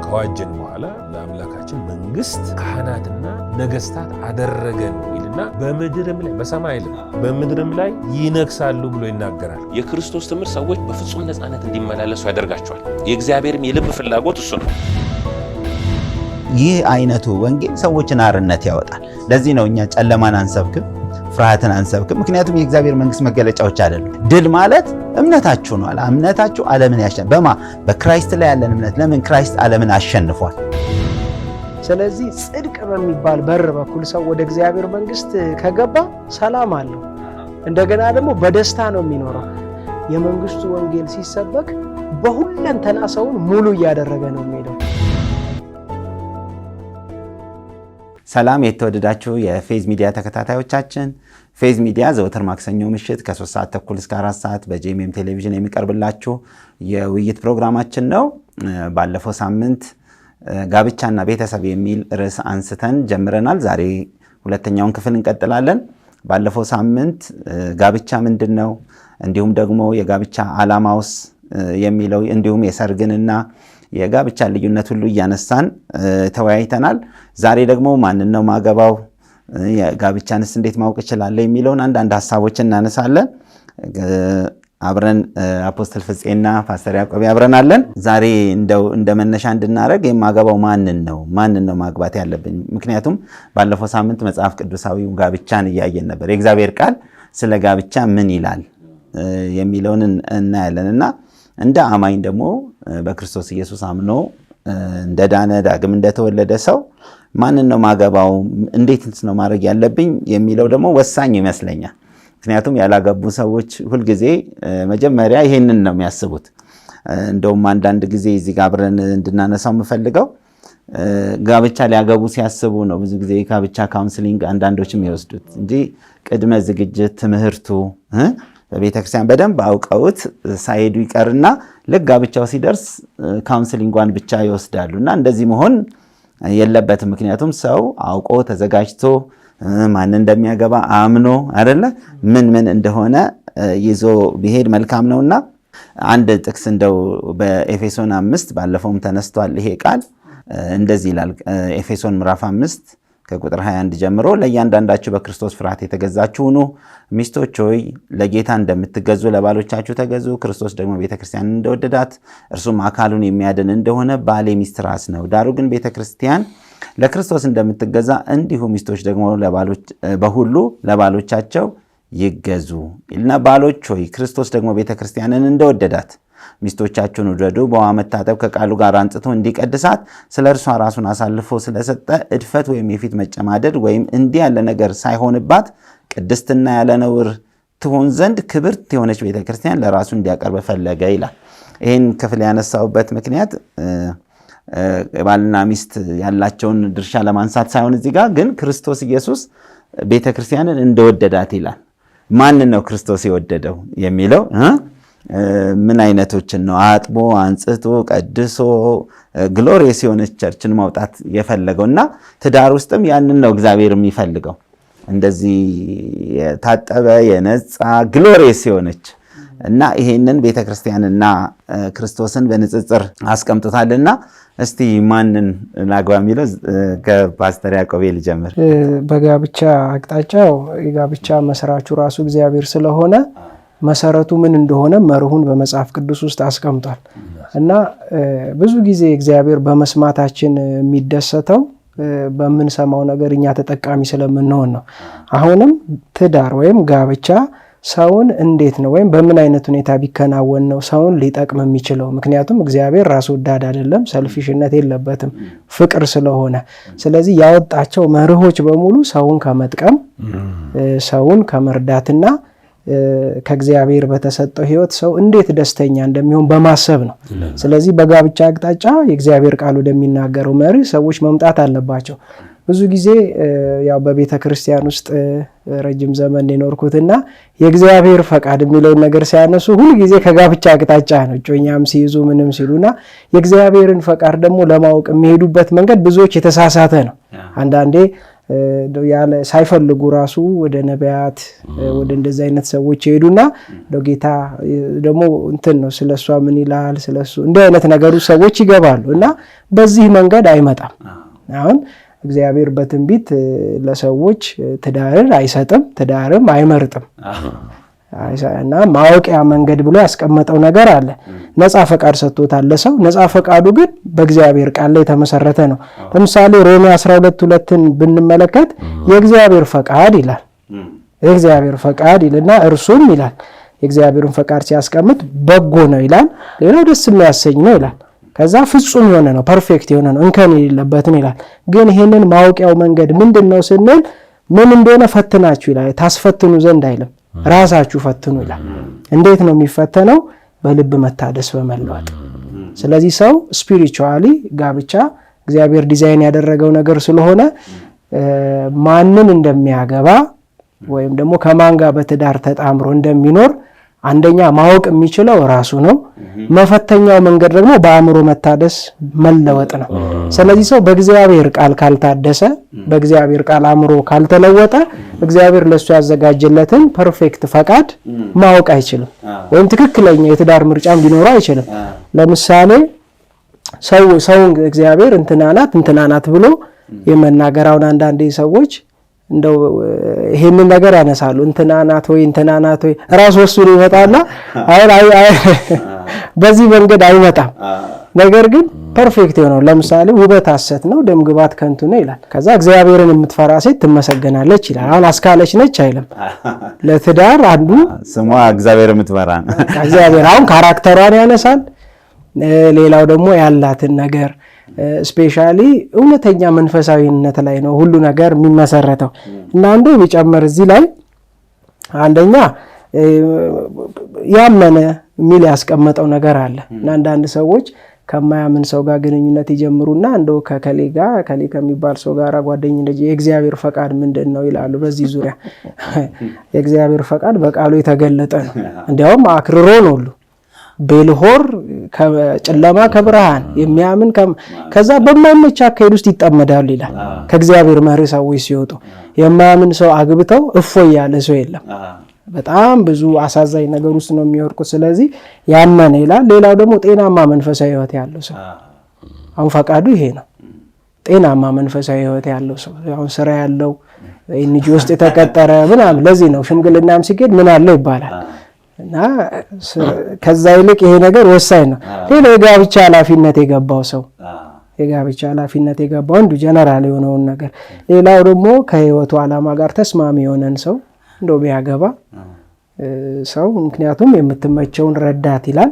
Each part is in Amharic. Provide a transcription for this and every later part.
ከዋጀን በኋላ ለአምላካችን መንግስት ካህናትና ነገስታት አደረገን ይልና በምድርም ላይ በሰማይ ላይ በምድርም ላይ ይነግሳሉ ብሎ ይናገራል። የክርስቶስ ትምህርት ሰዎች በፍጹም ነፃነት እንዲመላለሱ ያደርጋቸዋል። የእግዚአብሔርም የልብ ፍላጎት እሱ ነው። ይህ አይነቱ ወንጌል ሰዎችን አርነት ያወጣል። ለዚህ ነው እኛ ጨለማን አንሰብክም፣ ፍርሃትን አንሰብክም። ምክንያቱም የእግዚአብሔር መንግስት መገለጫዎች አይደሉም። ድል ማለት እምነታችሁ ነው። እምነታችሁ ዓለምን ያሸንፋል። በክራይስት ላይ ያለን እምነት። ለምን? ክራይስት ዓለምን አሸንፏል። ስለዚህ ጽድቅ በሚባል በር በኩል ሰው ወደ እግዚአብሔር መንግስት ከገባ ሰላም አለው። እንደገና ደግሞ በደስታ ነው የሚኖረው። የመንግስቱ ወንጌል ሲሰበክ በሁለንተና ሰውን ሙሉ እያደረገ ነው የሚሄደው። ሰላም የተወደዳችሁ የፌዝ ሚዲያ ተከታታዮቻችን፣ ፌዝ ሚዲያ ዘወትር ማክሰኞ ምሽት ከ3 ሰዓት ተኩል እስከ 4 ሰዓት በጄኤምኤም ቴሌቪዥን የሚቀርብላችሁ የውይይት ፕሮግራማችን ነው። ባለፈው ሳምንት ጋብቻና ቤተሰብ የሚል ርዕስ አንስተን ጀምረናል። ዛሬ ሁለተኛውን ክፍል እንቀጥላለን። ባለፈው ሳምንት ጋብቻ ምንድነው፣ እንዲሁም ደግሞ የጋብቻ ዓላማውስ የሚለው እንዲሁም የሰርግንና የጋብቻ ልዩነት ሁሉ እያነሳን ተወያይተናል። ዛሬ ደግሞ ማንነው ማገባው፣ የጋብቻንስ እንዴት ማወቅ ይችላል የሚለውን አንዳንድ ሀሳቦችን እናነሳለን። አብረን አፖስትል ፍፄና ፓስተር ያዕቆብ አብረናለን። ዛሬ እንደ መነሻ እንድናረግ የማገባው ማንን ነው ማግባት ያለብኝ? ምክንያቱም ባለፈው ሳምንት መጽሐፍ ቅዱሳዊ ጋብቻን እያየን ነበር። የእግዚአብሔር ቃል ስለ ጋብቻ ምን ይላል የሚለውን እናያለንና እንደ አማኝ ደግሞ በክርስቶስ ኢየሱስ አምኖ እንደዳነ ዳግም እንደተወለደ ሰው ማንን ነው ማገባው፣ እንዴት ነው ማድረግ ያለብኝ የሚለው ደግሞ ወሳኝ ይመስለኛል። ምክንያቱም ያላገቡ ሰዎች ሁልጊዜ መጀመሪያ ይሄንን ነው የሚያስቡት። እንደውም አንዳንድ ጊዜ እዚህ ጋር አብረን እንድናነሳው የምፈልገው ጋብቻ ሊያገቡ ሲያስቡ ነው ብዙ ጊዜ ጋብቻ ካውንስሊንግ አንዳንዶችም ይወስዱት እንጂ ቅድመ ዝግጅት ትምህርቱ በቤተክርስቲያን በደንብ አውቀውት ሳይሄዱ ይቀርና ልክ ጋብቻው ሲደርስ ካውንስሊንጓን ብቻ ይወስዳሉና እንደዚህ መሆን የለበትም። ምክንያቱም ሰው አውቆ ተዘጋጅቶ ማን እንደሚያገባ አምኖ አይደለ ምን እንደሆነ ይዞ ቢሄድ መልካም ነውና አንድ ጥቅስ እንደው በኤፌሶን 5 ባለፈውም ተነስቷል። ይሄ ቃል እንደዚህ ይላል። ኤፌሶን ምዕራፍ 5 ከቁጥር 21 ጀምሮ ለእያንዳንዳችሁ በክርስቶስ ፍርሃት የተገዛችሁ ሁኑ። ሚስቶች ሆይ ለጌታ እንደምትገዙ ለባሎቻችሁ ተገዙ። ክርስቶስ ደግሞ ቤተክርስቲያንን እንደወደዳት እርሱም አካሉን የሚያድን እንደሆነ ባል የሚስት ራስ ነው። ዳሩ ግን ቤተክርስቲያን ለክርስቶስ እንደምትገዛ እንዲሁ ሚስቶች ደግሞ በሁሉ ለባሎቻቸው ይገዙ እና ባሎች ሆይ ክርስቶስ ደግሞ ቤተክርስቲያንን እንደወደዳት ሚስቶቻችሁን ውደዱ። በውሃ መታጠብ ከቃሉ ጋር አንጽቶ እንዲቀድሳት ስለ እርሷ ራሱን አሳልፎ ስለሰጠ እድፈት ወይም የፊት መጨማደድ ወይም እንዲህ ያለ ነገር ሳይሆንባት ቅድስትና ያለ ነውር ትሆን ዘንድ ክብርት የሆነች ቤተክርስቲያን ለራሱ እንዲያቀርብ ፈለገ ይላል። ይህን ክፍል ያነሳውበት ምክንያት ባልና ሚስት ያላቸውን ድርሻ ለማንሳት ሳይሆን እዚህ ጋር ግን ክርስቶስ ኢየሱስ ቤተክርስቲያንን እንደወደዳት ይላል። ማንን ነው ክርስቶስ የወደደው የሚለው ምን አይነቶችን ነው? አጥቦ አንጽቶ ቀድሶ ግሎሪየስ የሆነች ቸርችን ማውጣት የፈለገውና ትዳር ውስጥም ያንን ነው እግዚአብሔር የሚፈልገው። እንደዚህ የታጠበ የነጻ ግሎሪየስ የሆነች እና ይሄንን ቤተክርስቲያንና ክርስቶስን በንጽጽር አስቀምጦታልና እስቲ ማንን ላግባ የሚለው ከፓስተር ያዕቆብ ልጀምር። በጋብቻ አቅጣጫው የጋብቻ መስራቹ ራሱ እግዚአብሔር ስለሆነ መሰረቱ ምን እንደሆነ መርሁን በመጽሐፍ ቅዱስ ውስጥ አስቀምጧል እና ብዙ ጊዜ እግዚአብሔር በመስማታችን የሚደሰተው በምንሰማው ነገር እኛ ተጠቃሚ ስለምንሆን ነው። አሁንም ትዳር ወይም ጋብቻ ሰውን እንዴት ነው ወይም በምን አይነት ሁኔታ ቢከናወን ነው ሰውን ሊጠቅም የሚችለው? ምክንያቱም እግዚአብሔር ራስ ወዳድ አይደለም፣ ሰልፊሽነት የለበትም፣ ፍቅር ስለሆነ። ስለዚህ ያወጣቸው መርሆች በሙሉ ሰውን ከመጥቀም ሰውን ከመርዳትና ከእግዚአብሔር በተሰጠው ህይወት ሰው እንዴት ደስተኛ እንደሚሆን በማሰብ ነው። ስለዚህ በጋብቻ አቅጣጫ የእግዚአብሔር ቃል ወደሚናገረው መርህ ሰዎች መምጣት አለባቸው። ብዙ ጊዜ ያው በቤተ ክርስቲያን ውስጥ ረጅም ዘመን የኖርኩትና የእግዚአብሔር ፈቃድ የሚለውን ነገር ሲያነሱ ሁሉ ጊዜ ከጋብቻ አቅጣጫ ነው። ጮኛም ሲይዙ ምንም ሲሉና የእግዚአብሔርን ፈቃድ ደግሞ ለማወቅ የሚሄዱበት መንገድ ብዙዎች የተሳሳተ ነው። አንዳንዴ ያለ ሳይፈልጉ ራሱ ወደ ነቢያት ወደ እንደዚህ አይነት ሰዎች ይሄዱና ጌታ ደግሞ እንትን ነው ስለሷ ምን ይላል ስለሱ እንደ አይነት ነገሩ ሰዎች ይገባሉ እና በዚህ መንገድ አይመጣም። አሁን እግዚአብሔር በትንቢት ለሰዎች ትዳርን አይሰጥም፣ ትዳርም አይመርጥም እና ማወቂያ መንገድ ብሎ ያስቀመጠው ነገር አለ። ነፃ ፈቃድ ሰጥቶታል ለሰው። ነፃ ፈቃዱ ግን በእግዚአብሔር ቃል ላይ የተመሰረተ ነው። ለምሳሌ ሮሜ 12:2ን ብንመለከት የእግዚአብሔር ፈቃድ ይላል። የእግዚአብሔር ፈቃድ ይልና እርሱም ይላል የእግዚአብሔርን ፈቃድ ሲያስቀምጥ በጎ ነው ይላል። ሌላው ደስ የሚያሰኝ ነው ይላል። ከዛ ፍጹም የሆነ ነው፣ ፐርፌክት የሆነ ነው፣ እንከን የሌለበትን ይላል። ግን ይሄንን ማወቂያው መንገድ ምንድነው ስንል ምን እንደሆነ ፈትናችሁ ይላል። ታስፈትኑ ዘንድ አይልም፣ ራሳችሁ ፈትኑ ይላል። እንዴት ነው የሚፈተነው? በልብ መታደስ በመለወጥ። ስለዚህ ሰው ስፒሪቹዋሊ ጋብቻ እግዚአብሔር ዲዛይን ያደረገው ነገር ስለሆነ ማንን እንደሚያገባ ወይም ደግሞ ከማን ጋር በትዳር ተጣምሮ እንደሚኖር አንደኛ ማወቅ የሚችለው ራሱ ነው። መፈተኛው መንገድ ደግሞ በአእምሮ መታደስ መለወጥ ነው። ስለዚህ ሰው በእግዚአብሔር ቃል ካልታደሰ፣ በእግዚአብሔር ቃል አእምሮ ካልተለወጠ እግዚአብሔር ለሱ ያዘጋጀለትን ፐርፌክት ፈቃድ ማወቅ አይችልም፣ ወይም ትክክለኛ የትዳር ምርጫም ሊኖረው አይችልም። ለምሳሌ ሰው እግዚአብሔር እንትናናት ብሎ የመናገራውን አንዳንዴ ሰዎች እንደው ይሄንን ነገር ያነሳሉ። እንትናናት ወይ ራስ ወስዶ ይመጣና አይ በዚህ መንገድ አይመጣም። ነገር ግን ፐርፌክት ነው። ለምሳሌ ውበት ሐሰት ነው፣ ደም ግባት ከንቱ ነው ይላል። ከዛ እግዚአብሔርን የምትፈራ ሴት ትመሰገናለች ይላል። አሁን አስካለች ነች አይልም። ለትዳር አንዱ ስሟ እግዚአብሔር የምትፈራ ነው። እግዚአብሔር አሁን ካራክተሯን ያነሳል። ሌላው ደግሞ ያላትን ነገር ስፔሻሊ እውነተኛ መንፈሳዊነት ላይ ነው ሁሉ ነገር የሚመሰረተው እና አንዱ የሚጨምር እዚህ ላይ አንደኛ ያመነ የሚል ያስቀመጠው ነገር አለ እና አንዳንድ ሰዎች ከማያምን ሰው ጋር ግንኙነት ይጀምሩና እንደው ከከሌ ከሚባል ሰው ጋር ጓደኝነት የእግዚአብሔር ፈቃድ ምንድነው ይላሉ። በዚህ ዙሪያ የእግዚአብሔር ፈቃድ በቃሉ የተገለጠ ነው። እንዲያውም አክርሮ ነው ሁሉ ቤልሆር ከጨለማ ከብርሃን የሚያምን ከዛ በማይመች አካሄድ ውስጥ ይጠመዳሉ ይላል። ከእግዚአብሔር መርህ ሰዎች ሲወጡ የማያምን ሰው አግብተው እፎይ ያለ ሰው የለም። በጣም ብዙ አሳዛኝ ነገር ውስጥ ነው የሚወርቁት። ስለዚህ ያመነ ይላል። ሌላው ደግሞ ጤናማ መንፈሳዊ ሕይወት ያለው ሰው አሁን ፈቃዱ ይሄ ነው። ጤናማ መንፈሳዊ ሕይወት ያለው ሰው አሁን ስራ ያለው እንጂ ውስጥ የተቀጠረ ምናምን ለዚህ ነው ሽምግልናም ሲሄድ ምን አለው ይባላል እና ከዛ ይልቅ ይሄ ነገር ወሳኝ ነው። ሌላው የጋብቻ ኃላፊነት የገባው ሰው አንዱ ጀነራል የሆነውን ነገር ሌላው ደግሞ ከህይወቱ ዓላማ ጋር ተስማሚ የሆነን ሰው እንደው ቢያገባ ሰው ምክንያቱም የምትመቸውን ረዳት ይላል።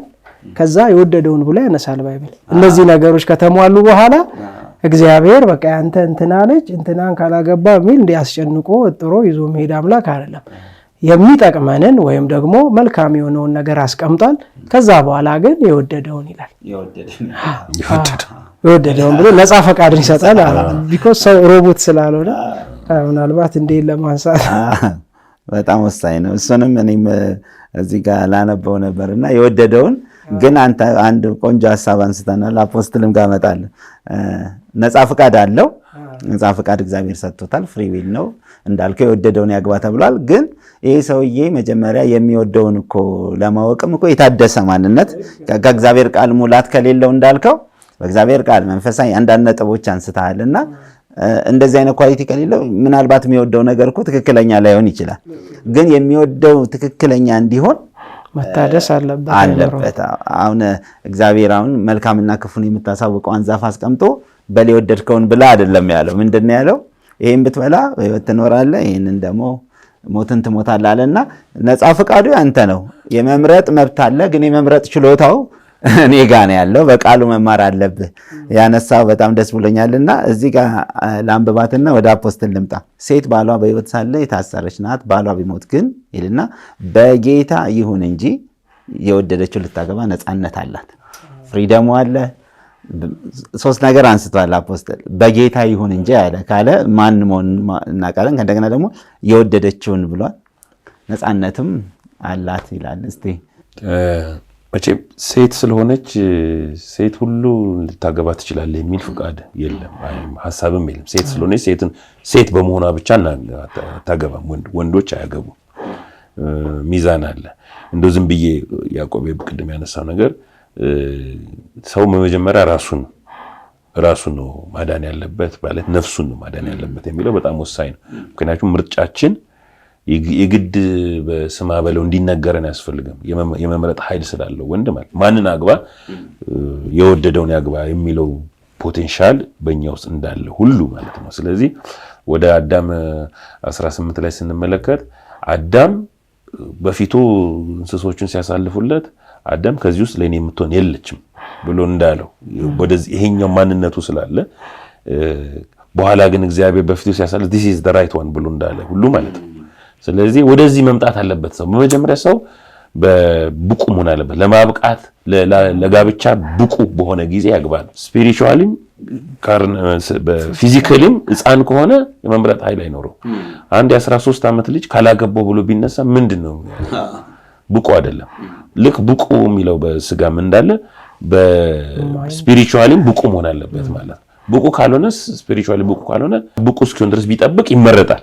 ከዛ የወደደውን ብሎ ያነሳል ባይብል። እነዚህ ነገሮች ከተሟሉ በኋላ እግዚአብሔር በቃ አንተ እንትናለች እንትናን ካላገባ ምን እንዲያስጨንቆ ጥሮ ይዞ መሄድ አምላክ አይደለም። የሚጠቅመንን ወይም ደግሞ መልካም የሆነውን ነገር አስቀምጧል። ከዛ በኋላ ግን የወደደውን ይላል። የወደደውን ብሎ ነፃ ፈቃድን ይሰጣል። ቢኮዝ ሰው ሮቦት ስላልሆነ ምናልባት እንዴ ለማንሳት በጣም ወሳኝ ነው። እሱንም እኔም እዚህ ጋር ላነበው ነበርና የወደደውን ግን አንተ አንድ ቆንጆ ሐሳብ አንስተናል። አፖስትልም ጋር መጣለ ነፃ ፈቃድ አለው። ነፃ ፈቃድ እግዚአብሔር ሰጥቶታል። ፍሪ ዊል ነው እንዳልከው የወደደውን ያግባ ተብሏል። ግን ይሄ ሰውዬ መጀመሪያ የሚወደውን እኮ ለማወቅም እኮ የታደሰ ማንነት ከእግዚአብሔር ቃል ሙላት ከሌለው እንዳልከው በእግዚአብሔር ቃል መንፈሳዊ አንዳንድ ነጥቦች አንስተሃልና እንደዚህ አይነት ኳሊቲ ከሌለው ምናልባት የሚወደው ነገር እኮ ትክክለኛ ላይሆን ይችላል። ግን የሚወደው ትክክለኛ እንዲሆን መታደስ አለበት። አሁን እግዚአብሔር አሁን መልካምና ክፉን የምታሳውቀው ዛፍ አስቀምጦ በል የወደድከውን ብላ አይደለም ያለው። ምንድነው ያለው? ይሄን ብትበላ በሕይወት ትኖራለህ፣ ይሄንን ደግሞ ሞትን ትሞታለህ አለና ነፃ ፈቃዱ ያንተ ነው። የመምረጥ መብት አለ፣ ግን የመምረጥ ችሎታው እኔ ጋር ነው ያለው። በቃሉ መማር አለብህ። ያነሳው በጣም ደስ ብሎኛልና እዚህ ጋር ላንብባትና ወደ አፖስትል ልምጣ። ሴት ባሏ በሕይወት ሳለ የታሰረች ናት፣ ባሏ ቢሞት ግን ይልና በጌታ ይሁን እንጂ የወደደችው ልታገባ ነፃነት አላት። ፍሪደሙ አለ። ሶስት ነገር አንስቷል አፖስትል። በጌታ ይሁን እንጂ ያለ ካለ ማን መሆን እናውቃለን። ከእንደገና ደግሞ የወደደችውን ብሏል። ነፃነትም አላት ይላል። እስቲ መቼም ሴት ስለሆነች ሴት ሁሉ ልታገባ ትችላለህ የሚል ፍቃድ የለም፣ ሐሳብም የለም። ሴት ስለሆነች ሴት በመሆኗ ብቻ አታገባም። ወንዶች አያገቡም። ሚዛን አለ። እንደው ዝም ብዬ ያዕቆብ ቅድም ያነሳው ነገር ሰው በመጀመሪያ ራሱን ነው ማዳን ያለበት ማለት ነፍሱን ነው ማዳን ያለበት የሚለው በጣም ወሳኝ ነው። ምክንያቱም ምርጫችን የግድ በስማ በለው እንዲነገረን አያስፈልግም። የመምረጥ ኃይል ስላለው ወንድ ማለት ማንን አግባ የወደደውን ያግባ የሚለው ፖቴንሻል በእኛ ውስጥ እንዳለ ሁሉ ማለት ነው። ስለዚህ ወደ አዳም 18 ላይ ስንመለከት አዳም በፊቱ እንስሶቹን ሲያሳልፉለት አዳም ከዚህ ውስጥ ለኔ የምትሆን የለችም ብሎ እንዳለው ወደዚህ ይሄኛው ማንነቱ ስላለ በኋላ ግን እግዚአብሔር በፊቱ ሲያሳልፍ this is the right one ብሎ እንዳለ ሁሉ ማለት ነው። ስለዚህ ወደዚህ መምጣት አለበት ሰው። በመጀመሪያ ሰው በብቁ መሆን አለበት ለማብቃት ለጋብቻ ብቁ በሆነ ጊዜ ያግባል። ስፒሪቹዋሊም በፊዚካሊም ሕፃን ከሆነ የመምረጥ ኃይል አይኖረው። አንድ የ13 ዓመት ልጅ ካላገባው ብሎ ቢነሳ ምንድነው ብቁ አይደለም። ልክ ብቁ የሚለው በስጋም እንዳለ በስፒሪቹዋሊም ብቁ መሆን አለበት ማለት ነው። ብቁ ካልሆነ ስፒሪቹዋሊ ብቁ ካልሆነ ብቁ እስኪሆን ድረስ ቢጠብቅ ይመረጣል።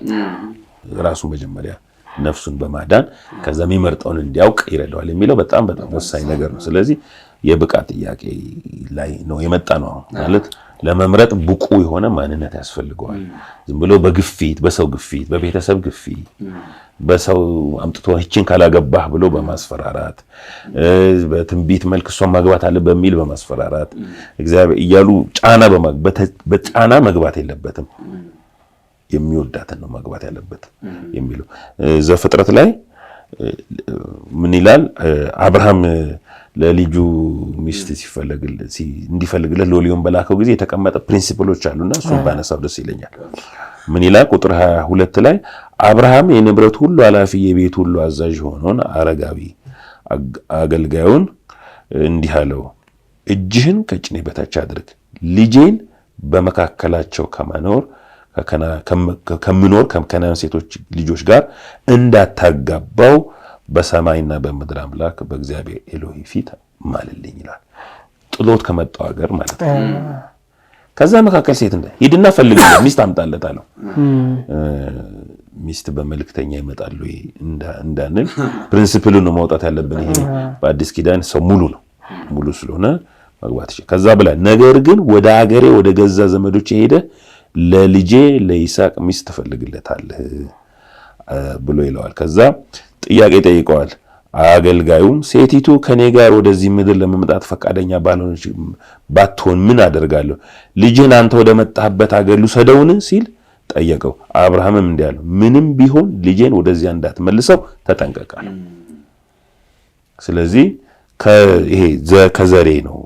ራሱ መጀመሪያ ነፍሱን በማዳን ከዛ የሚመርጠውን እንዲያውቅ ይረዳዋል የሚለው በጣም ወሳኝ ነገር ነው። ስለዚህ የብቃት ጥያቄ ላይ ነው የመጣ ነው ማለት ለመምረጥ ብቁ የሆነ ማንነት ያስፈልገዋል። ዝም ብሎ በግፊት በሰው ግፊት በቤተሰብ ግፊት በሰው አምጥቶ እቺን ካላገባህ ብሎ በማስፈራራት በትንቢት መልክ እሷን ማግባት አለ በሚል በማስፈራራት እግዚአብሔር እያሉ በጫና መግባት የለበትም። የሚወዳትን ነው ማግባት ያለበት የሚለው ዘፍጥረት ላይ ምን ይላል? አብርሃም ለልጁ ሚስት እንዲፈልግለት ሎሊዮን በላከው ጊዜ የተቀመጠ ፕሪንሲፕሎች አሉና እሱን ባነሳው ደስ ይለኛል። ምን ይላል? ቁጥር 22 ላይ አብርሃም የንብረቱ ሁሉ ኃላፊ የቤቱ ሁሉ አዛዥ ሆኖን አረጋዊ አገልጋዩን እንዲህ አለው፣ እጅህን ከጭኔ በታች አድርግ፣ ልጄን በመካከላቸው ከምኖር ከከናን ሴቶች ልጆች ጋር እንዳታጋባው በሰማይና በምድር አምላክ በእግዚአብሔር ኤሎሂ ፊት ማልልኝ ይላል። ጥሎት ከመጣው ሀገር ማለት ነው። ከዛ መካከል ሴት ሂድና ፈልግለት ሚስት አምጣለት አለው። ሚስት በመልእክተኛ ይመጣሉ እንዳንል ፕሪንሲፕሉን ነው ማውጣት ያለብን። ይሄ በአዲስ ኪዳን ሰው ሙሉ ስለሆነ መግባት ይችላል። ከዛ በላይ ነገር ግን ወደ ሀገሬ ወደ ገዛ ዘመዶች ሄደ ለልጄ ለይስሐቅ ሚስት ትፈልግለታለህ ብሎ ይለዋል። ከዛ ጥያቄ ጠይቀዋል። አገልጋዩም ሴቲቱ ከኔ ጋር ወደዚህ ምድር ለመምጣት ፈቃደኛ ባትሆን ምን አደርጋለሁ? ልጅህን አንተ ወደ መጣህበት ሀገር ልውሰደውን ሲል ጠየቀው። አብርሃምም እንዲህ አለው፣ ምንም ቢሆን ልጄን ወደዚያ እንዳትመልሰው ተጠንቀቃል። ስለዚህ ይሄ ከዘሬ ነው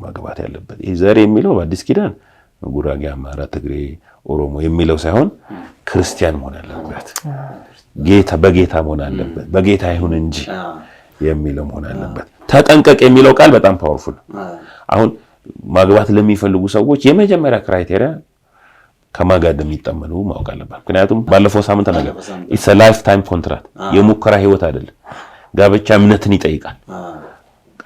መግባት ያለበት። ይሄ ዘሬ የሚለው በአዲስ ኪዳን ጉራጌ፣ አማራ፣ ትግሬ፣ ኦሮሞ የሚለው ሳይሆን ክርስቲያን መሆን አለበት። በጌታ መሆን አለበት። በጌታ ይሁን እንጂ የሚለው መሆን አለበት። ተጠንቀቅ የሚለው ቃል በጣም ፓወርፉል። አሁን ማግባት ለሚፈልጉ ሰዎች የመጀመሪያ ክራይቴሪያ ከማጋ እንደሚጠመኑ ማወቅ አለበት። ምክንያቱም ባለፈው ሳምንት ነገር ኢትስ አ ላይፍ ታይም ኮንትራክት፣ የሙከራ ህይወት አይደለም። ጋብቻ እምነትን ይጠይቃል።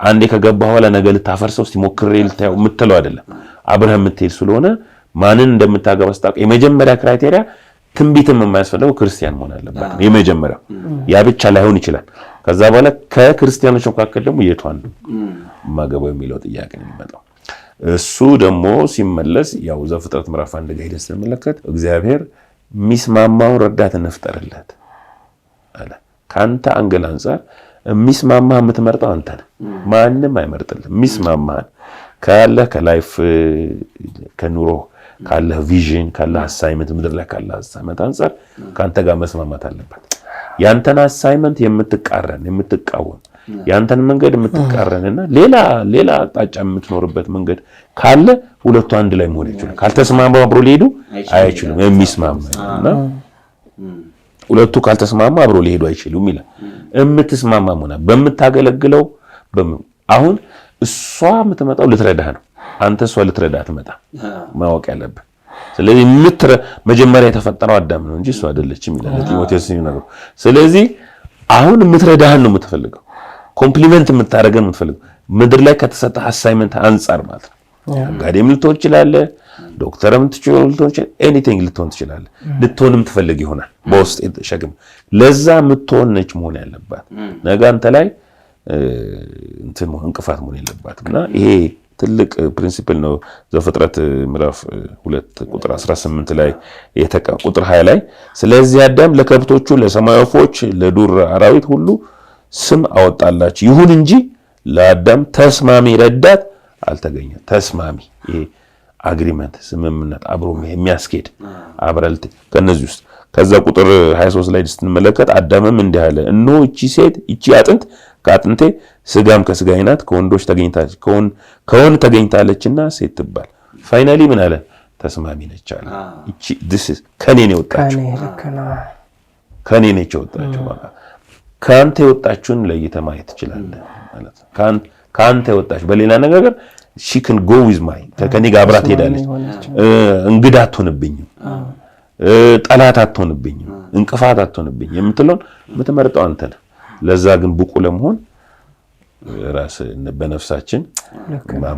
አንዴ ከገባ በኋላ ነገ ልታፈርሰው እስቲ ሞክሬ ልታየው የምትለው አይደለም። አብረህ የምትሄድ ስለሆነ ማንን እንደምታገባ ስታውቅ የመጀመሪያ ክራይቴሪያ ትንቢትም የማያስፈልገው ክርስቲያን መሆን አለበት። የመጀመሪያው ያ ብቻ ላይሆን ይችላል። ከዛ በኋላ ከክርስቲያኖች መካከል ደግሞ የቷን ማገባው የሚለው ጥያቄ ነው የሚመጣው። እሱ ደግሞ ሲመለስ ያው ዘፍጥረት ምዕራፍ 1 ጋር ሄደን ስንመለከት እግዚአብሔር ሚስማማው ረዳት እንፍጠርለት አለ። ካንተ አንገል አንፃር ሚስማማ የምትመርጠው አንተ ነህ። ማንም አይመርጥልህ። ሚስማማህ ካለ ከላይፍ ከኑሮ ካለ ቪዥን ካለ አሳይመንት ምድር ላይ ካለ አሳይመንት አንፃር ካንተ ጋር መስማማት አለበት። ያንተን አሳይመንት የምትቃወም ያንተን መንገድ የምትቃረንና ሌላ አቅጣጫ የምትኖርበት መንገድ ካለ ሁለቱ አንድ ላይ መሆን ይችላል። ካልተስማሙ አብሮ ሊሄዱ አይችሉም። የሚስማማና ሁለቱ ካልተስማሙ አብሮ ሊሄዱ አይችሉም ይላል። የምትስማማ ሆነ በምታገለግለው አሁን እሷ የምትመጣው ልትረዳህ ነው። አንተ እሷ ልትረዳህ ትመጣ ማወቅ ያለብህ። ስለዚህ መጀመሪያ የተፈጠረው አዳም ነው እንጂ እሷ አይደለችም ይላል ጢሞቴዎስ ነው። ስለዚህ አሁን የምትረዳህን ነው የምትፈልገው። ኮምፕሊመንት የምታደርገን የምትፈልገው ምድር ላይ ከተሰጠ አሳይመንት አንጻር ማለት ነው። ጋዴም ልትሆን ትችላለህ፣ ዶክተርም ልትሆን ትችላለህ፣ ኤኒቲንግ ልትሆን ትችላለህ። ልትሆንም ትፈልግ ይሆናል በውስጥ ሸክም። ለዛ የምትሆን ነች መሆን ያለባት። ነገ አንተ ላይ እንቅፋት መሆን የለባትም። እና ይሄ ትልቅ ፕሪንሲፕል ነው። ዘፍጥረት ምዕራፍ 2 ቁጥር 18 ላይ ቁጥር 20 ላይ ስለዚህ አዳም ለከብቶቹ፣ ለሰማይ ወፎች፣ ለዱር አራዊት ሁሉ ስም አወጣላቸው። ይሁን እንጂ ለአዳም ተስማሚ ረዳት አልተገኘም። ተስማሚ ይሄ አግሪመንት ስምምነት አብሮ የሚያስኬድ አብረልት ከነዚህ ውስጥ ከዛ ቁጥር 23 ላይ ስትመለከት አዳምም እንዲህ አለ፣ እነሆ እቺ አጥንት ከአጥንቴ ስጋም ከስጋዬ ናት፣ ከወንዶች ተገኝታለች ከወንድ ተገኝታለችና ሴት ትባል። ፋይናሊ ምን አለ? ተስማሚ ነች አለ። እቺ ከኔ ነው የወጣችው፣ ከኔ ነች የወጣችው። ካንተ የወጣችውን ለይተህ ማየት ትችላለህ ማለት ነው። ካንተ የወጣች በሌላ ነገር she can go with my ከኔ ጋር አብራ ትሄዳለች። እንግዳ አትሆንብኝም፣ ጠላት አትሆንብኝም፣ እንቅፋት አትሆንብኝም የምትለውን የምትመርጠው አንተ ነህ። ለዛ ግን ብቁ ለመሆን ራስ በነፍሳችን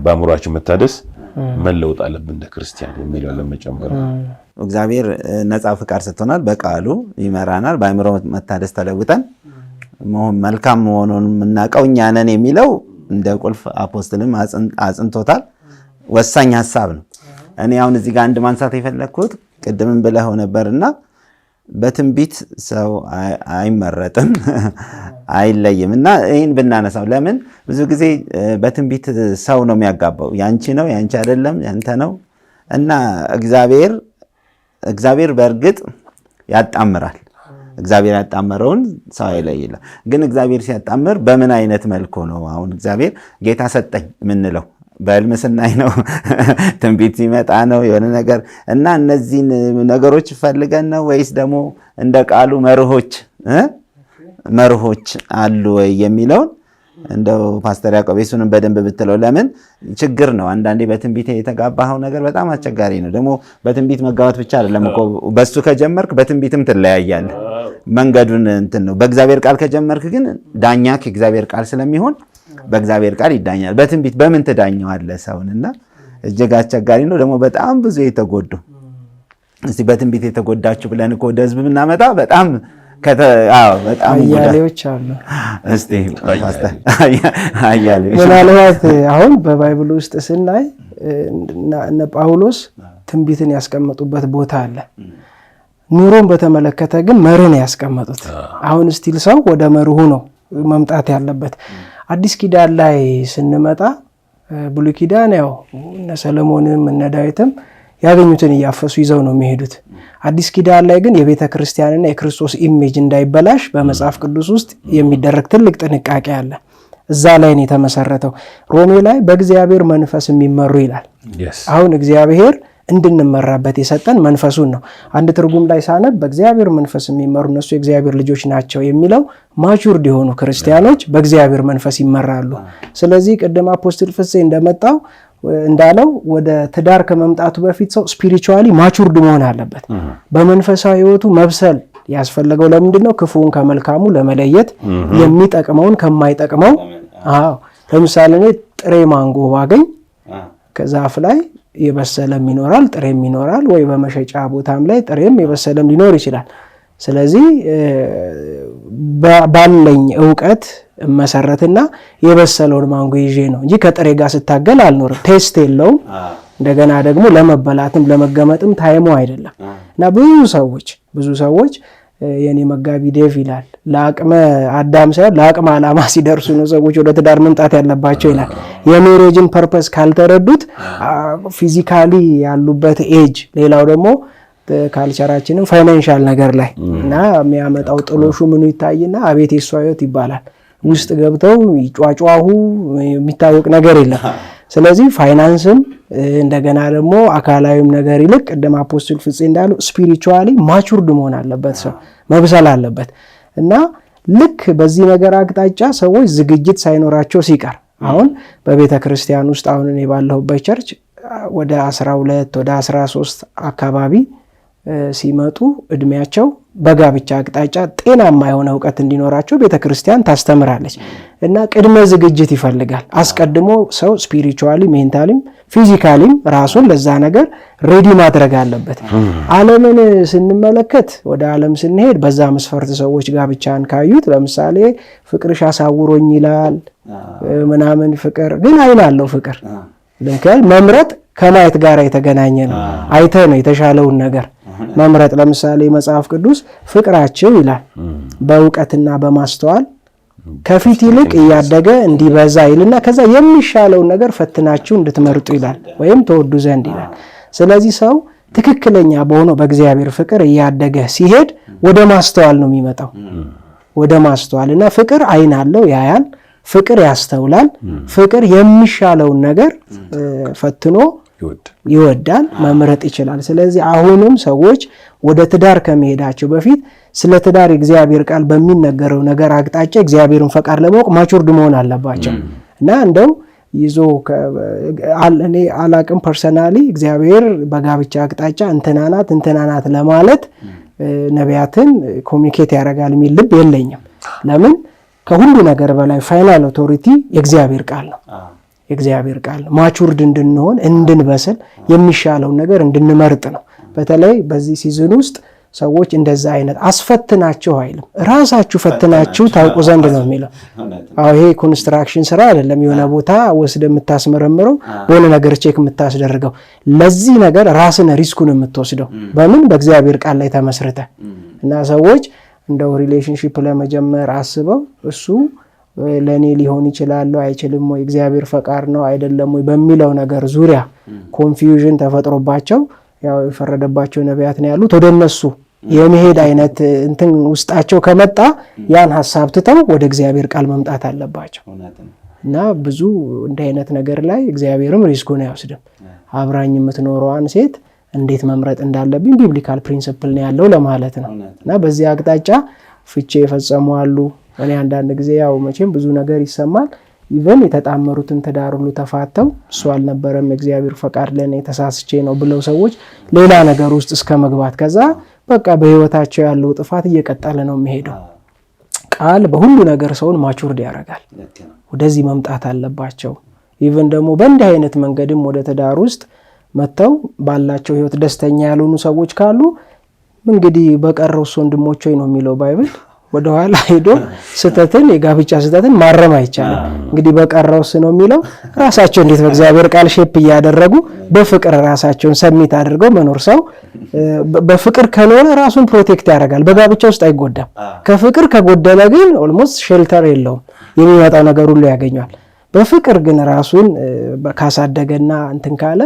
በአእምሯችን መታደስ መለወጥ አለብን እንደ ክርስቲያን የሚለው ለመጨመር እግዚአብሔር ነፃ ፍቃድ ሰጥቶናል። በቃሉ ይመራናል። በአእምሮ መታደስ ተለውጠን መልካም መሆኑን የምናውቀው እኛ ነን የሚለው እንደ ቁልፍ አፖስትልም አጽንቶታል። ወሳኝ ሐሳብ ነው። እኔ አሁን እዚህ ጋር አንድ ማንሳት የፈለኩት ቅድምም ብለው ነበርና በትንቢት ሰው አይመረጥም አይለይም። እና ይሄን ብናነሳው ለምን ብዙ ጊዜ በትንቢት ሰው ነው የሚያጋባው። ያንቺ ነው ያንቺ አይደለም ያንተ ነው። እና እግዚአብሔር በእርግጥ ያጣምራል። እግዚአብሔር ያጣመረውን ሰው አይለይም። ግን እግዚአብሔር ሲያጣምር በምን አይነት መልኩ ነው? አሁን እግዚአብሔር ጌታ ሰጠኝ ምንለው በህልም ስናይ ነው? ትንቢት ሲመጣ ነው የሆነ ነገር? እና እነዚህን ነገሮች ፈልገን ነው ወይስ ደግሞ እንደ ቃሉ መርሆች አሉ ወይ የሚለውን እንደው ፓስተር ያዕቆብ እሱንም በደንብ ብትለው። ለምን ችግር ነው አንዳንዴ በትንቢት የተጋባኸው ነገር በጣም አስቸጋሪ ነው። ደግሞ በትንቢት መጋባት ብቻ አይደለም እኮ በሱ ከጀመርክ በትንቢትም ትለያያለህ። መንገዱን እንትን ነው። በእግዚአብሔር ቃል ከጀመርክ ግን ዳኛ ከእግዚአብሔር ቃል ስለሚሆን በእግዚአብሔር ቃል ይዳኛል። በትንቢት በምን ትዳኘዋለህ ሰውንና እጅግ አስቸጋሪ ነው። ደግሞ በጣም ብዙ የተጎዱ እስቲ በትንቢት የተጎዳችሁ ብለን እኮ ወደ ህዝብ ብናመጣ በጣም አያሌዎች አሉ። እስቲ ምናልባት አሁን በባይብል ውስጥ ስናይ እነ ጳውሎስ ትንቢትን ያስቀመጡበት ቦታ አለ። ኑሮን በተመለከተ ግን መርህን ያስቀመጡት። አሁን ስቲል ሰው ወደ መርሁ ነው መምጣት ያለበት። አዲስ ኪዳን ላይ ስንመጣ ብሉይ ኪዳን ያው እነ ሰለሞንም እነ ዳዊትም ያገኙትን እያፈሱ ይዘው ነው የሚሄዱት። አዲስ ኪዳን ላይ ግን የቤተ ክርስቲያንና የክርስቶስ ኢሜጅ እንዳይበላሽ በመጽሐፍ ቅዱስ ውስጥ የሚደረግ ትልቅ ጥንቃቄ አለ። እዛ ላይ ነው የተመሰረተው። ሮሜ ላይ በእግዚአብሔር መንፈስ የሚመሩ ይላል። አሁን እግዚአብሔር እንድንመራበት የሰጠን መንፈሱን ነው። አንድ ትርጉም ላይ ሳነብ በእግዚአብሔር መንፈስ የሚመሩ እነሱ የእግዚአብሔር ልጆች ናቸው የሚለው ማቹርድ የሆኑ ክርስቲያኖች በእግዚአብሔር መንፈስ ይመራሉ። ስለዚህ ቅድም አፖስትል ፍፄ እንዳለው ወደ ትዳር ከመምጣቱ በፊት ሰው ስፒሪቹዋሊ ማቹርድ መሆን አለበት። በመንፈሳዊ ህይወቱ መብሰል ያስፈልገው ለምንድነው? ክፉን ከመልካሙ ለመለየት የሚጠቅመውን ከማይጠቅመው። ለምሳሌ እኔ ጥሬ ማንጎ ባገኝ ከዛፍ ላይ የበሰለም ይኖራል ጥሬም ይኖራል፣ ወይ በመሸጫ ቦታም ላይ ጥሬም የበሰለም ሊኖር ይችላል። ስለዚህ ባለኝ ዕውቀት መሰረትና የበሰለውን ማንጎ ይዤ ነው እንጂ ከጥሬ ጋር ስታገል አልኖርም። ቴስት የለውም። እንደገና ደግሞ ለመበላትም ለመገመጥም ታይሙ አይደለም። እና ብዙ ሰዎች የኔ መጋቢ ዴቭ ይላል ለአቅመ አዳም ሳይሆን ለአቅመ ዓላማ ሲደርሱ ነው ሰዎች ወደ ትዳር መምጣት ያለባቸው ይላል። የሜሬጅን ፐርፐስ ካልተረዱት ፊዚካሊ ያሉበት ኤጅ፣ ሌላው ደግሞ ካልቸራችንም ፋይናንሻል ነገር ላይ እና የሚያመጣው ጥሎሹ ምኑ ይታይና አቤት የሷ ህይወት ይባላል። ውስጥ ገብተው ይጫጫሁ የሚታወቅ ነገር የለም። ስለዚህ ፋይናንስም እንደገና ደግሞ አካላዊም ነገር ይልቅ ቅድም አፖስትል ፍፄ እንዳሉ ስፒሪቹዋሊ ማቹርድ መሆን አለበት፣ ሰው መብሰል አለበት። እና ልክ በዚህ ነገር አቅጣጫ ሰዎች ዝግጅት ሳይኖራቸው ሲቀር አሁን በቤተ ክርስቲያን ውስጥ አሁን እኔ ባለሁበት ቸርች ወደ 12 ወደ 13 አካባቢ ሲመጡ እድሜያቸው በጋብቻ አቅጣጫ ጤናማ የሆነ እውቀት እንዲኖራቸው ቤተክርስቲያን ታስተምራለች እና ቅድመ ዝግጅት ይፈልጋል። አስቀድሞ ሰው ስፒሪቹዋሊ፣ ሜንታሊም ፊዚካሊም ራሱን ለዛ ነገር ሬዲ ማድረግ አለበት። ዓለምን ስንመለከት ወደ ዓለም ስንሄድ በዛ መስፈርት ሰዎች ጋብቻን ካዩት ለምሳሌ ፍቅርሽ አሳውሮኝ ይላል ምናምን። ፍቅር ግን አይን አለው። ፍቅር ለከል መምረጥ ከማየት ጋር የተገናኘ ነው። አይተ ነው የተሻለውን ነገር መምረጥ። ለምሳሌ መጽሐፍ ቅዱስ ፍቅራቸው ይላል በእውቀትና በማስተዋል ከፊት ይልቅ እያደገ እንዲበዛ ይልና ከዛ የሚሻለውን ነገር ፈትናችሁ እንድትመርጡ ይላል ወይም ተወዱ ዘንድ ይላል። ስለዚህ ሰው ትክክለኛ በሆነው በእግዚአብሔር ፍቅር እያደገ ሲሄድ ወደ ማስተዋል ነው የሚመጣው። ወደ ማስተዋል እና ፍቅር አይን አለው፣ ያያል። ፍቅር ያስተውላል። ፍቅር የሚሻለውን ነገር ፈትኖ ይወዳል፣ መምረጥ ይችላል። ስለዚህ አሁንም ሰዎች ወደ ትዳር ከመሄዳቸው በፊት ስለ ትዳር የእግዚአብሔር ቃል በሚነገረው ነገር አቅጣጫ እግዚአብሔርን ፈቃድ ለማወቅ ማቹርድ መሆን አለባቸው እና እንደው ይዞ እኔ አላቅም ፐርሰናሊ እግዚአብሔር በጋብቻ አቅጣጫ እንትናናት ለማለት ነቢያትን ኮሚኒኬት ያደርጋል የሚል ልብ የለኝም። ለምን? ከሁሉ ነገር በላይ ፋይናል ኦቶሪቲ የእግዚአብሔር ቃል ነው። የእግዚአብሔር ቃል ማቹርድ እንድንሆን እንድንበስል የሚሻለውን ነገር እንድንመርጥ ነው። በተለይ በዚህ ሲዝን ውስጥ ሰዎች እንደዛ አይነት አስፈትናችሁ አይልም፣ ራሳችሁ ፈትናችሁ ታውቁ ዘንድ ነው የሚለው። ይሄ ኮንስትራክሽን ስራ አይደለም፣ የሆነ ቦታ ወስደ የምታስመረምረው በሆነ ነገር ቼክ የምታስደርገው። ለዚህ ነገር ራስን ሪስኩን የምትወስደው በምን? በእግዚአብሔር ቃል ላይ ተመስርተ እና ሰዎች እንደው ሪሌሽንሺፕ ለመጀመር አስበው እሱ ለኔ ሊሆን ይችላል አይችልም ወይ እግዚአብሔር ፈቃድ ነው አይደለም ወይ በሚለው ነገር ዙሪያ ኮንፊውዥን ተፈጥሮባቸው ያው የፈረደባቸው ነቢያት ነው ያሉት ወደነሱ የመሄድ አይነት እንትን ውስጣቸው ከመጣ ያን ሐሳብ ትተው ወደ እግዚአብሔር ቃል መምጣት አለባቸው እና ብዙ እንደ አይነት ነገር ላይ እግዚአብሔርም ሪስኩን አይወስድም። አብራኝ የምትኖረዋን ሴት እንዴት መምረጥ እንዳለብኝ ቢብሊካል ፕሪንሲፕል ነው ያለው ለማለት ነው እና በዚህ አቅጣጫ ፍቼ የፈጸሙ አሉ። እኔ አንዳንድ ጊዜ ያው መቼም ብዙ ነገር ይሰማል። ኢቨን የተጣመሩትን ትዳር ሁሉ ተፋተው እሱ አልነበረም እግዚአብሔር ፈቃድ ለኔ ተሳስቼ ነው ብለው ሰዎች ሌላ ነገር ውስጥ እስከ መግባት ከዛ በቃ በህይወታቸው ያለው ጥፋት እየቀጠለ ነው የሚሄደው። ቃል በሁሉ ነገር ሰውን ማቹርድ ያደርጋል። ወደዚህ መምጣት አለባቸው። ኢቨን ደግሞ በእንዲህ አይነት መንገድም ወደ ትዳር ውስጥ መተው ባላቸው ህይወት ደስተኛ ያልሆኑ ሰዎች ካሉ እንግዲህ በቀረውስ ወንድሞች ወይ ነው የሚለው ባይብል። ወደ ኋላ ሄዶ ስተትን የጋብቻ ስተትን ማረም አይቻልም። እንግዲህ በቀረውስ ነው የሚለው ራሳቸው እንዴት በእግዚአብሔር ቃል ሼፕ እያደረጉ በፍቅር ራሳቸውን ሰሚት አድርገው መኖር። ሰው በፍቅር ከኖረ ራሱን ፕሮቴክት ያደርጋል፣ በጋብቻ ውስጥ አይጎዳም። ከፍቅር ከጎደለ ግን ኦልሞስት ሼልተር የለውም፣ የሚመጣው ነገር ሁሉ ያገኘዋል። በፍቅር ግን ራሱን ካሳደገና እንትን ካለ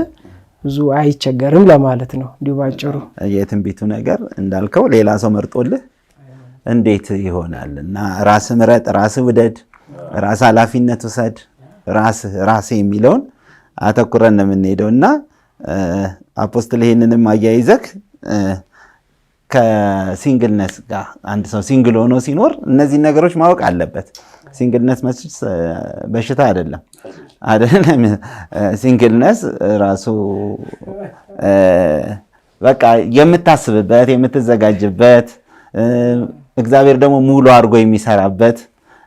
ብዙ አይቸገርም ለማለት ነው። እንዲሁ ባጭሩ የትንቢቱ ነገር እንዳልከው ሌላ ሰው መርጦልህ እንዴት ይሆናል? እና ራስ ምረጥ፣ ራስ ውደድ፣ ራስ ኃላፊነት ውሰድ፣ ራስ የሚለውን አተኩረን ነው የምንሄደው እና አፖስትል ይሄንንም አያይዘክ ከሲንግልነስ ጋር አንድ ሰው ሲንግል ሆኖ ሲኖር እነዚህ ነገሮች ማወቅ አለበት። ሲንግልነስ በሽታ አይደለም። ሲንግልነስ ራሱ በቃ የምታስብበት የምትዘጋጅበት እግዚአብሔር ደግሞ ሙሉ አድርጎ የሚሰራበት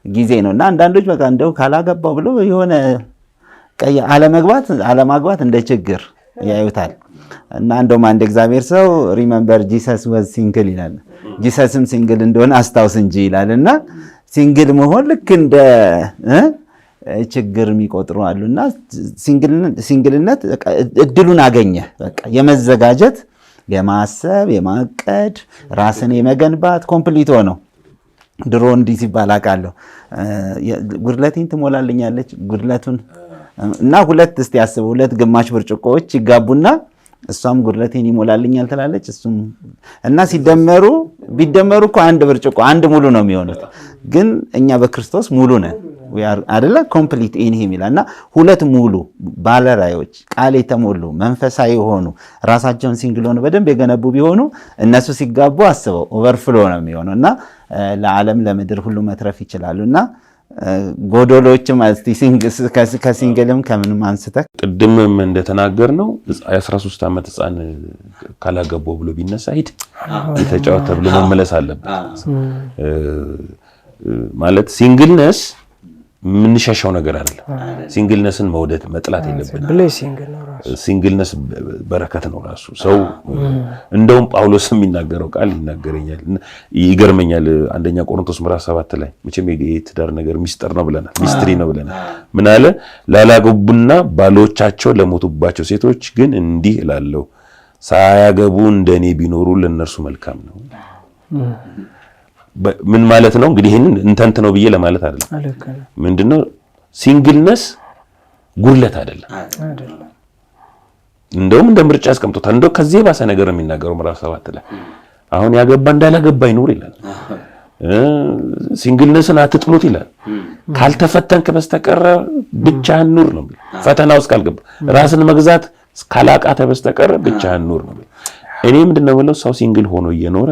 ጊዜ ነው እና አንዳንዶች በቃ እንደው ካላገባው ብሎ የሆነ አለማግባት እንደ ችግር ያዩታል እና እንደውም አንድ እግዚአብሔር ሰው ሪመምበር ጂሰስ ወዝ ሲንግል ይላል። ጂሰስም ሲንግል እንደሆነ አስታውስ እንጂ ይላል እና ሲንግል መሆን ልክ እንደ ችግር የሚቆጥሩ አሉና ሲንግልነት እድሉን አገኘ በቃ የመዘጋጀት የማሰብ የማቀድ ራስን የመገንባት ኮምፕሊት ሆኖ ድሮ እንዲህ ሲባል አውቃለሁ። ጉድለቴን ትሞላልኛለች ጉድለቱን እና ሁለት እስቲ ያስበው ሁለት ግማሽ ብርጭቆዎች ይጋቡና እሷም ጉድለቴን ይሞላልኛል ትላለች እሱም እና ቢደመሩ እኮ አንድ ብርጭቆ አንድ ሙሉ ነው የሚሆኑት። ግን እኛ በክርስቶስ ሙሉ ነን አይደለ? ኮምፕሊት ኢን ሂም ይላልና ሁለት ሙሉ ባለራዮች ቃል የተሞሉ መንፈሳዊ ሆኑ ራሳቸውን ሲንግል ሆነ በደንብ የገነቡ ቢሆኑ እነሱ ሲጋቡ አስበው ኦቨርፍሎ ነው የሚሆነው እና ለዓለም ለምድር ሁሉ መትረፍ ይችላሉና ጎዶሎችም ከሲንግልም ከምንም አንስተህ ቅድምም እንደተናገር ነው 13 ዓመት ህፃን ካላገባው ብሎ ቢነሳ ሂድ የተጫወተ ብሎ መመለስ አለበት። ማለት ሲንግልነስ የምንሸሻው ነገር አይደለም። ሲንግልነስን መውደድ መጥላት የለብንም። ሲንግልነስ በረከት ነው ራሱ። ሰው እንደውም ጳውሎስ የሚናገረው ቃል ይገርመኛል። አንደኛ ቆሮንቶስ ምዕራፍ 7 ላይ መቼም የትዳር ነገር ሚስጥር ነው ብለናል፣ ሚስትሪ ነው ብለናል። ምን አለ? ላላገቡና ባሎቻቸው ለሞቱባቸው ሴቶች ግን እንዲህ እላለሁ፣ ሳያገቡ እንደኔ ቢኖሩ ለነርሱ መልካም ነው። ምን ማለት ነው እንግዲህ? ይሄንን እንተንት ነው ብዬ ለማለት አይደለም። ምንድነው ሲንግልነስ? ጉድለት አይደለም። እንደውም እንደ ምርጫ አስቀምጦታል። እንደው ከዚህ ባሰ ነገር የሚናገረው ምዕራፍ 7 ላይ አሁን ያገባ እንዳላገባ ይኖር ይላል። ሲንግልነስን አትጥሉት ይላል። ካልተፈተንክ በስተቀር ብቻህን ኑር ነው። ፈተና ውስጥ ካልገባ ራስን መግዛት ካላቃተ በስተቀር ብቻህን ኑር ነው። እኔ ምንድነው የምለው ሰው ሲንግል ሆኖ እየኖረ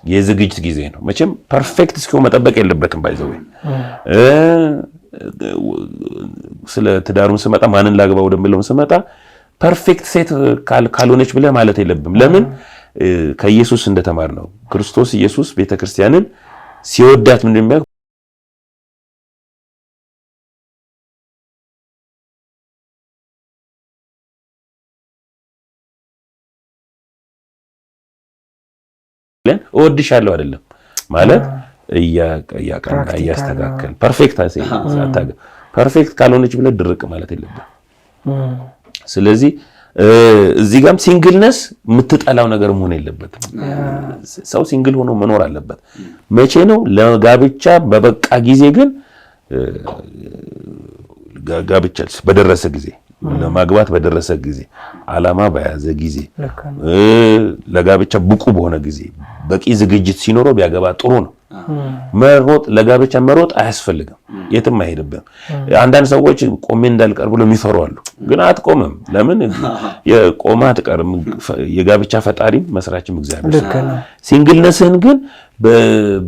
የዝግጅት ጊዜ ነው። መቼም ፐርፌክት እስኪሆን መጠበቅ የለበትም። ባይዘው ስለ ትዳሩን ስመጣ ማንን ላግባ ወደሚለው ስመጣ ፐርፌክት ሴት ካልሆነች ብለህ ማለት የለብም። ለምን? ከኢየሱስ እንደተማር ነው ክርስቶስ ኢየሱስ ቤተክርስቲያንን ሲወዳት ምንድነው እወድሻለሁ አይደለም ማለት እያቀና እያስተካከል ፐርፌክት ካልሆነች ብለህ ድርቅ ማለት የለብህም። ስለዚህ እዚህ ጋርም ሲንግልነስ የምትጠላው ነገር መሆን የለበትም። ሰው ሲንግል ሆኖ መኖር አለበት። መቼ ነው? ለጋብቻ በበቃ ጊዜ ግን ጋብቻ በደረሰ ጊዜ ለማግባት በደረሰ ጊዜ ዓላማ በያዘ ጊዜ ለጋብቻ ብቁ በሆነ ጊዜ በቂ ዝግጅት ሲኖረው ቢያገባ ጥሩ ነው። ለጋብቻ መሮጥ አያስፈልግም፣ የትም አይሄድብም። አንዳንድ ሰዎች ቆሜ እንዳልቀር ብሎ የሚፈሩ አሉ። ግን አትቆምም። ለምን? የቆማ አትቀርም። የጋብቻ ፈጣሪም መስራችም እግዚአብሔር። ሲንግልነስህን ግን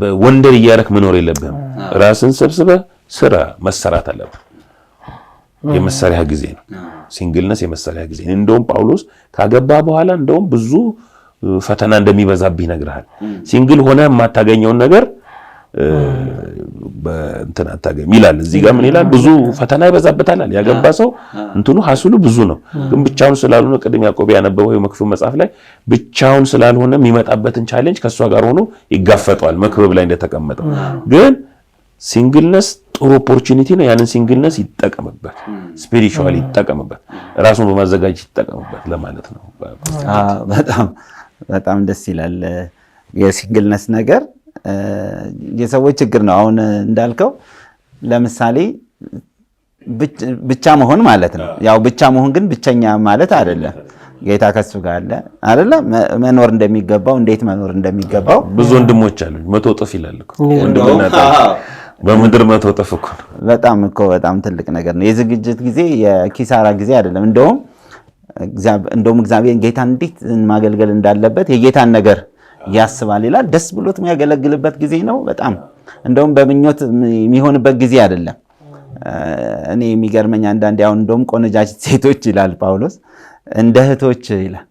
በወንደር እያረክ መኖር የለብህም። ራስን ሰብስበህ ስራ መሰራት አለብህ። የመሰሪያ ጊዜ ነው ሲንግልነስ፣ የመሰሪያ ጊዜ። እንደውም ጳውሎስ ካገባ በኋላ እንደውም ብዙ ፈተና እንደሚበዛብህ ይነግራል። ሲንግል ሆነ የማታገኘውን ነገር በእንትን አታገኝ ይላል። እዚህ ጋር ምን ይላል? ብዙ ፈተና ይበዛበታል። ያገባ ሰው እንትኑ ሐሱሉ ብዙ ነው። ግን ብቻውን ስላልሆነ ቅድም ያዕቆብ ያነበበው የመክብብ መጽሐፍ ላይ ብቻውን ስላልሆነ የሚመጣበትን ቻሌንጅ ከሷ ጋር ሆኖ ይጋፈጠዋል። መክብብ ላይ እንደተቀመጠው ግን ሲንግልነስ ጥሩ ኦፖርቹኒቲ ነው። ያንን ሲንግልነስ ይጠቀምበት፣ ስፒሪቹዋሊ ይጠቀምበት፣ ራሱን በማዘጋጀት ይጠቀምበት ለማለት ነው። በጣም ደስ ይላል። የሲንግልነስ ነገር የሰዎች ችግር ነው። አሁን እንዳልከው ለምሳሌ ብቻ መሆን ማለት ነው። ያው ብቻ መሆን ግን ብቸኛ ማለት አይደለም። ጌታ ከሱ ጋር አለ አይደለ? መኖር እንደሚገባው እንዴት መኖር እንደሚገባው ብዙ ወንድሞች አሉ። 100 እጥፍ ይላል እኮ ወንድምና በምድር 100 እጥፍ እኮ በጣም ትልቅ ነገር ነው። የዝግጅት ጊዜ የኪሳራ ጊዜ አይደለም። እንደውም እግዚአብሔር ጌታን እንዴት ማገልገል እንዳለበት የጌታን ነገር ያስባል ይላል። ደስ ብሎት የሚያገለግልበት ጊዜ ነው። በጣም እንደውም በምኞት የሚሆንበት ጊዜ አይደለም። እኔ የሚገርመኝ አንዳንዴ አሁን እንደውም ቆነጃጅት ሴቶች ይላል ጳውሎስ እንደ እህቶች ይላል።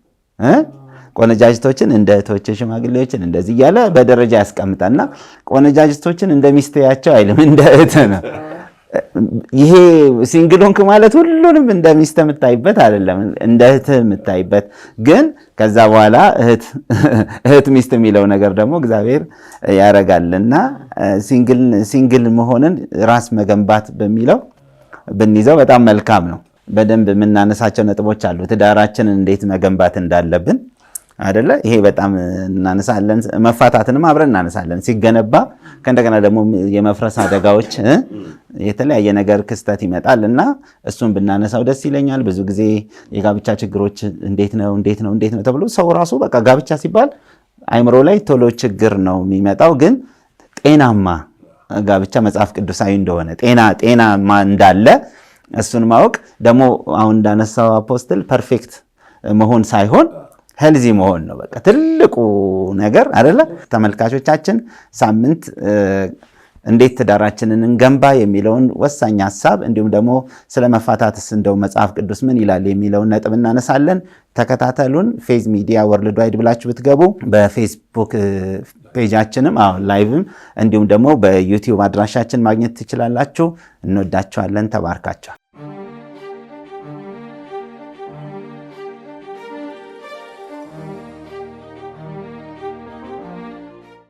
ቆነጃጅቶችን እንደ እህቶች፣ ሽማግሌዎችን እንደዚህ እያለ በደረጃ ያስቀምጣልና ቆነጃጅቶችን እንደ ሚስቴያቸው አይልም፣ እንደ እህት ነው። ይሄ ሲንግሎንክ ማለት ሁሉንም እንደ ሚስት የምታይበት አይደለም፣ እንደ እህት የምታይበት። ግን ከዛ በኋላ እህት ሚስት የሚለው ነገር ደግሞ እግዚአብሔር ያረጋልና ሲንግል መሆንን ራስ መገንባት በሚለው ብንይዘው በጣም መልካም ነው። በደንብ የምናነሳቸው ነጥቦች አሉ። ትዳራችንን እንዴት መገንባት እንዳለብን አይደለ? ይሄ በጣም እናነሳለን። መፋታትንም አብረን እናነሳለን። ሲገነባ ከእንደገና ደግሞ የመፍረስ አደጋዎች፣ የተለያየ ነገር ክስተት ይመጣል እና እሱን ብናነሳው ደስ ይለኛል። ብዙ ጊዜ የጋብቻ ችግሮች እንዴት ነው ተብሎ ሰው ራሱ በቃ ጋብቻ ሲባል አይምሮ ላይ ቶሎ ችግር ነው የሚመጣው። ግን ጤናማ ጋብቻ መጽሐፍ ቅዱሳዊ እንደሆነ ጤናማ እንዳለ እሱን ማወቅ ደግሞ አሁን እንዳነሳው አፖስትል ፐርፌክት መሆን ሳይሆን ሄልዚ መሆን ነው። በቃ ትልቁ ነገር አይደለ? ተመልካቾቻችን ሳምንት እንዴት ትዳራችንን እንገንባ የሚለውን ወሳኝ ሐሳብ እንዲሁም ደግሞ ስለ መፋታትስ እንደው መጽሐፍ ቅዱስ ምን ይላል የሚለውን ነጥብ እናነሳለን። ተከታተሉን። ፌዝ ሚዲያ ወርልድ ዋይድ ብላችሁ ብትገቡ በፌስቡክ ፔጃችንም ላይቭም እንዲሁም ደግሞ በዩቲዩብ አድራሻችን ማግኘት ትችላላችሁ። እንወዳችኋለን። ተባርካችኋል።